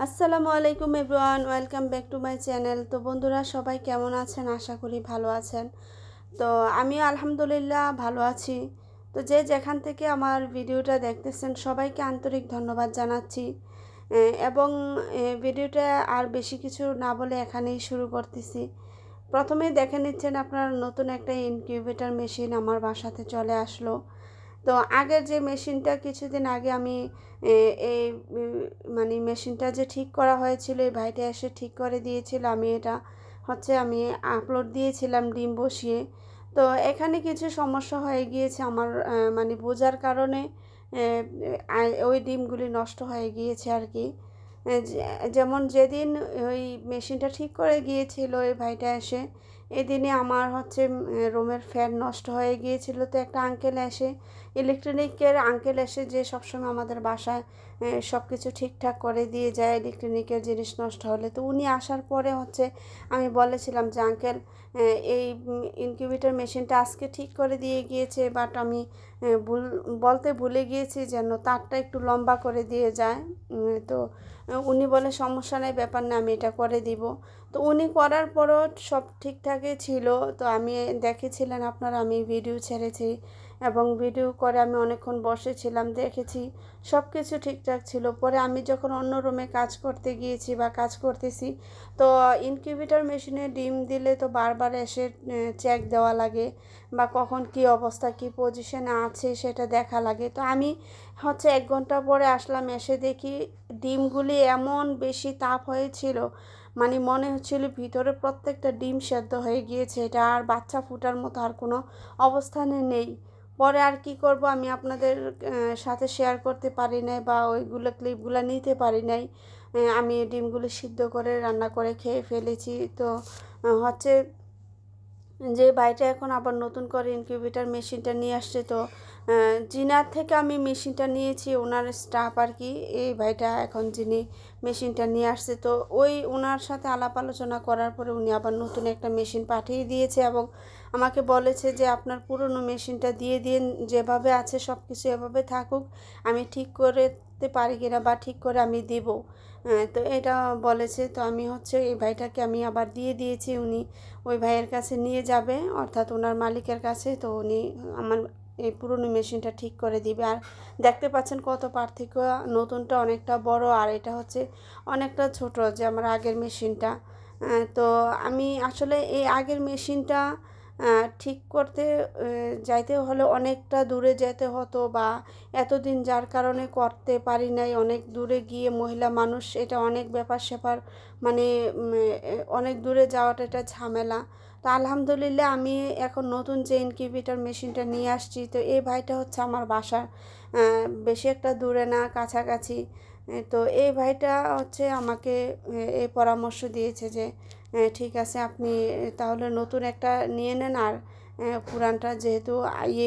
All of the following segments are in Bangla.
আসসালামু আলাইকুম everyone, welcome back to my channel. তো বন্ধুরা, সবাই কেমন আছেন? আশা করি ভালো আছেন। তো আমিও আলহামদুলিল্লাহ ভালো আছি। তো যে যেখান থেকে আমার ভিডিওটা দেখতেছেন সবাইকে আন্তরিক ধন্যবাদ জানাচ্ছি। এবং ভিডিওটা আর বেশি কিছু না বলে এখানেই শুরু করতেছি। প্রথমেই দেখে নিচ্ছেন আপনার নতুন একটা ইনকিউবেটর মেশিন আমার বাসাতে চলে আসলো। তো আগের যে মেশিনটা কিছুদিন আগে আমি এই মানে মেশিনটা যে ঠিক করা হয়েছিল, এই ভাইটা এসে ঠিক করে দিয়েছিল। আমি আপলোড দিয়েছিলাম ডিম বসিয়ে। তো এখানে কিছু সমস্যা হয়ে গিয়েছে আমার, মানে বোঝার কারণে ওই ডিমগুলি নষ্ট হয়ে গিয়েছে আর কি। যেমন যেদিন ওই মেশিনটা ঠিক করে গিয়েছিল এই ভাইটা এসে, এদিনে আমার রুমের ফ্যান নষ্ট হয়ে গিয়েছিল। তো একটা আঙ্কেল এসে, ইলেকট্রনিকের আঙ্কেল এসে, যে সবসময় আমাদের বাসায় সব কিছু ঠিকঠাক করে দিয়ে যায় ইলেকট্রনিকের জিনিস নষ্ট হলে। তো উনি আসার পরে আমি বলেছিলাম যে আঙ্কেল, এই ইনকিউবেটর মেশিনটা আজকে ঠিক করে দিয়ে গিয়েছে, বাট আমি বলতে ভুলে গিয়েছি যেন তারটা একটু লম্বা করে দিয়ে যায়। তো উনি বলে সমস্যা নেই, ব্যাপার না, আমি এটা করে দিব। তো উনি করার পরও সব ঠিকঠাকই ছিল। তো আমি দেখেছিলেন আপনারা, আমি ভিডিও ছেড়েছি এবং ভিডিও করে আমি অনেকক্ষণ বসেছিলাম, দেখেছি সব কিছু ঠিকঠাক ছিল। পরে আমি যখন অন্য রুমে কাজ করতে গিয়েছি বা কাজ করতেছি, তো ইনকিউবেটর মেশিনে ডিম দিলে তো বারবার এসে চেক দেওয়া লাগে, বা কখন কি অবস্থা কি পজিশনে আছে সেটা দেখা লাগে। তো আমি 1 ঘন্টা পরে আসলাম, এসে দেখি ডিমগুলি এমন বেশি তাপ হয়েছিল, মানে মনে হচ্ছিল ভিতরে প্রত্যেকটা ডিম সেদ্ধ হয়ে গিয়েছে, এটা আর বাচ্চা ফুটার মতো আর কোনো অবস্থানে নেই। পরে আর কি করব, আমি আপনাদের সাথে শেয়ার করতে পারি নাই বা ওইগুলো ক্লিপগুলো নিতে পারি নাই। আমি ডিমগুলো সিদ্ধ করে রান্না করে খেয়ে ফেলেছি। তো হচ্ছে যে ভাইটা এখন আবার নতুন করে ইনকিউবেটর মেশিনটা নিয়ে আসছে। তো জিনার থেকে আমি মেশিনটা নিয়েছি, ওনার স্টাফ আর কি, এই ভাইটা এখন যিনি মেশিনটা নিয়ে আসছে। তো ওনার সাথে আলাপ আলোচনা করার পরে উনি আবার নতুন একটা মেশিন পাঠিয়ে দিয়েছে এবং আমাকে বলেছে যে আপনার পুরনো মেশিনটা দিয়ে দিন, যেভাবে আছে সব কিছু এভাবে থাকুক, আমি ঠিক করতে পারি কিনা বা ঠিক করে আমি দিব। তো এটা বলেছে। তো আমি এই ভাইটাকে আমি আবার দিয়ে দিয়েছি, উনি ওই ভাইয়ের কাছে নিয়ে যাবে, অর্থাৎ ওনার মালিকের কাছে। তো উনি আমার এই পুরনো মেশিনটা ঠিক করে দিবে। আর দেখতে পাচ্ছেন কত পার্থক্য, নতুনটা অনেকটা বড় আর এটা অনেকটা ছোট, যে আমার আগের মেশিনটা। তো আমি আসলে এই আগের মেশিনটা ঠিক করতে যাইতে হলে অনেকটা দূরে যেতে হতো, বা এতদিন যার কারণে করতে পারি নাই, অনেক দূরে গিয়ে মহিলা মানুষ, এটা অনেক ব্যাপার স্যাপার, মানে অনেক দূরে যাওয়াটা এটা ঝামেলা। তো আলহামদুলিল্লাহ আমি এখন নতুন যে ইনকিউবেটর মেশিনটা নিয়ে আসছি, তো এই ভাইটা আমার বাসার বেশি একটা দূরে না, কাছাকাছি। তো এই ভাইটা আমাকে এই পরামর্শ দিয়েছে যে ঠিক আছে, আপনি তাহলে নতুন একটা নিয়ে নেন, আর পুরানটা যেহেতু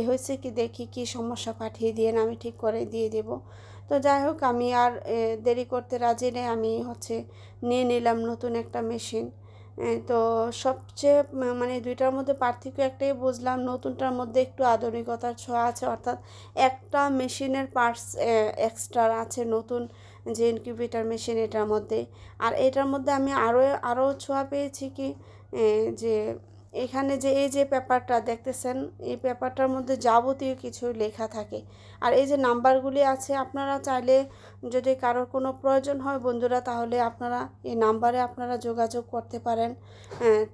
হয়েছে, কি দেখি কি সমস্যা, পাঠিয়ে দিয়ে আমি ঠিক করে দিয়ে দেব। তো যাই হোক, আমি আর দেরি করতে রাজি নেই, আমি নিয়ে নিলাম নতুন একটা মেশিন। তো সবচেয়ে মানে দুইটার মধ্যে পার্থক্য একটাই বুঝলাম, নতুনটার মধ্যে একটু আধুনিকতার ছোঁয়া আছে, অর্থাৎ একটা মেশিনের পার্টস এক্সট্রা আছে নতুন যে ইনকিউবেটর মেশিন এটার মধ্যে। আর এটার মধ্যে আমি আরও ছোঁয়া পেয়েছি কি, যে এখানে যে এই যে পেপারটা দেখতেছেন, এই পেপারটার মধ্যে যাবতীয় কিছু লেখা থাকে। আর এই যে নাম্বারগুলি আছে, আপনারা চাইলে যদি কারোর কোনো প্রয়োজন হয় বন্ধুরা, তাহলে আপনারা এই নাম্বারে আপনারা যোগাযোগ করতে পারেন।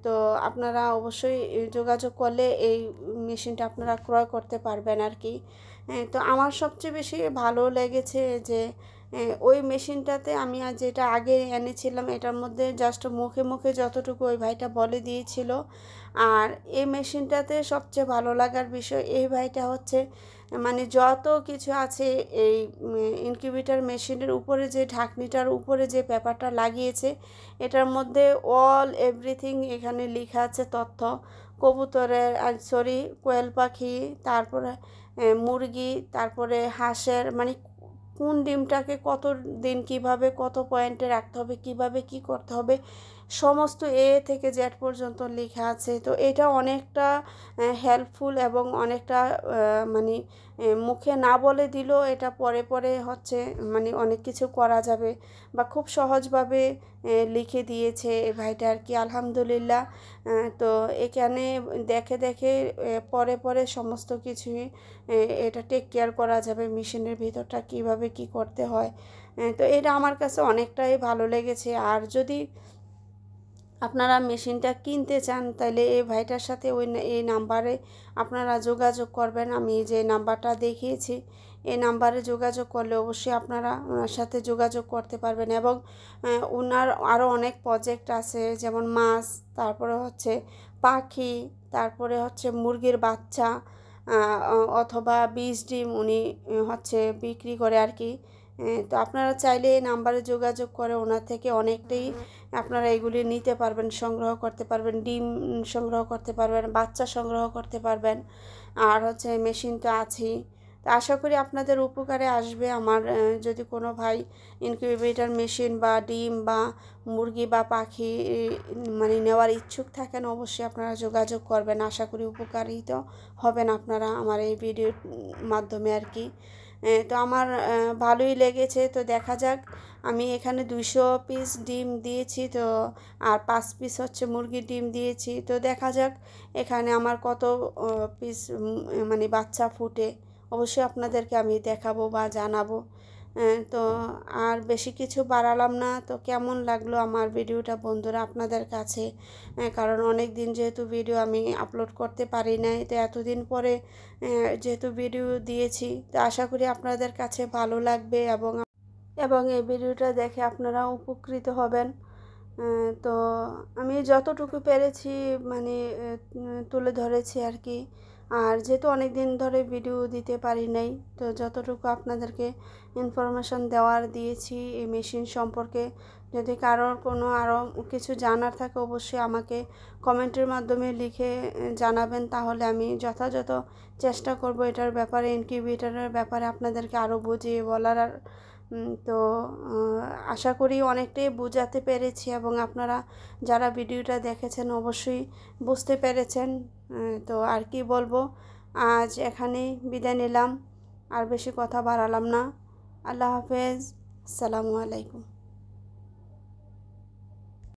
তো আপনারা অবশ্যই যোগাযোগ করলে এই মেশিনটা আপনারা ক্রয় করতে পারবেন আর কি। তো আমার সবচেয়ে বেশি ভালো লেগেছে যে ওই মেশিনটাতে আমি যেটা আগে এনেছিলাম, এটার মধ্যে জাস্ট মুখে মুখে যতটুকু ওই ভাইটা বলে দিয়েছিল। আর এই মেশিনটাতে সবচেয়ে ভালো লাগার বিষয়, এই ভাইটা মানে যত কিছু আছে এই ইনকিউবেটর মেশিনের উপরে, যে ঢাকনিটার উপরে যে পেপারটা লাগিয়েছে, এটার মধ্যে অল এভরিথিং এখানে লেখা আছে তথ্য। কবুতরের, সরি, কোয়েল পাখি, তারপরে মুরগি, তারপরে হাঁসের, মানে কোন ডিমটাকে কত দিন কিভাবে কত পয়েন্টে রাখতে হবে, কিভাবে কি করতে হবে, সমস্ত এ থেকে জেড পর্যন্ত লেখা আছে। তো এটা অনেকটা হেল্পফুল এবং অনেকটা মানে মুখে না বলে দিলেও এটা পরে পরে হচ্ছে মানে অনেক কিছু করা যাবে বা খুব সহজভাবে লিখে দিয়েছে এই ভাইটা আর কি, আলহামদুলিল্লাহ। তো এখানে দেখে দেখে পরে পরে সমস্ত কিছুই এটা টেক কেয়ার করা যাবে, মেশিনের ভিতরটা কিভাবে কি করতে হয়। তো এটা আমার কাছে অনেকটাই ভালো লেগেছে। আর যদি আপনারা মেশিনটা কিনতে চান তাহলে এই ভাইটার সাথে এই নাম্বারে আপনারা যোগাযোগ করবেন। আমি যে নাম্বারটা দেখিয়েছি এই নাম্বারে যোগাযোগ করলে অবশ্যই আপনারা ওনার সাথে যোগাযোগ করতে পারবেন। এবং ওনার আরও অনেক প্রজেক্ট আছে, যেমন মাছ, তারপরে হচ্ছে পাখি, তারপরে হচ্ছে মুরগির বাচ্চা অথবা বীজ ডিম উনি হচ্ছে বিক্রি করে আর কি। তো আপনারা চাইলে এই নাম্বারে যোগাযোগ করে ওনার থেকে অনেকটাই আপনারা এগুলি নিতে পারবেন, সংগ্রহ করতে পারবেন, ডিম সংগ্রহ করতে পারবেন, বাচ্চা সংগ্রহ করতে পারবেন। আর হচ্ছে মেশিন তো আছেই। তো আশা করি আপনাদের উপকারে আসবে। আমার যদি কোনো ভাই ইনকিউবেটর মেশিন বা ডিম বা মুরগি বা পাখি মানে নেওয়ার ইচ্ছুক থাকেন অবশ্যই আপনারা যোগাযোগ করবেন। আশা করি উপকারিত হবেন আপনারা আমার এই ভিডিওর মাধ্যমে আর কি। তো আমার ভালোই লেগেছে। তো দেখা যাক, আমি এখানে 200 পিস ডিম দিয়েছি, তো আর 5 পিস হচ্ছে মুরগির ডিম দিয়েছি। তো দেখা যাক এখানে আমার কত পিস মানে বাচ্চা ফুটে, অবশ্যই আপনাদেরকে আমি দেখাবো বা জানাবো। তো আর বেশি কিছু বাড়ালাম না। তো কেমন লাগলো আমার ভিডিওটা বন্ধুরা আপনাদের কাছে, কারণ অনেক দিন যেহেতু ভিডিও আমি আপলোড করতে পারি নাই, তো এতদিন পরে যেহেতু ভিডিও দিয়েছি, তো আশা করি আপনাদের কাছে ভালো লাগবে এবং এই ভিডিওটা দেখে আপনারা উপকৃত হবেন। তো আমি যতটুকু পেরেছি মানে তুলে ধরেছি আর কি। আর যেহেতু অনেক দিন ধরে ভিডিও দিতে পারি নাই, তো যতটুকু আপনাদেরকে ইনফরমেশন দেওয়ার দিয়েছি এই মেশিন সম্পর্কে। যদি কারোর কোনো আরও কিছু জানার থাকে অবশ্যই আমাকে কমেন্টের মাধ্যমে লিখে জানাবেন, তাহলে আমি যথাযথ চেষ্টা করব এটার ব্যাপারে, ইনকিউবেটরের ব্যাপারে আপনাদেরকে আরও বুঝিয়ে বলার। তো আশা করি অনেকটাই বোঝাতে পেরেছি এবং আপনারা যারা ভিডিওটা দেখেছেন অবশ্যই বুঝতে পেরেছেন। তো আর কি বলবো, আজ এখানেই বিদায় নিলাম, আর বেশি কথা বাড়ালাম না। আল্লাহ হাফেজ, আসসালামু আলাইকুম।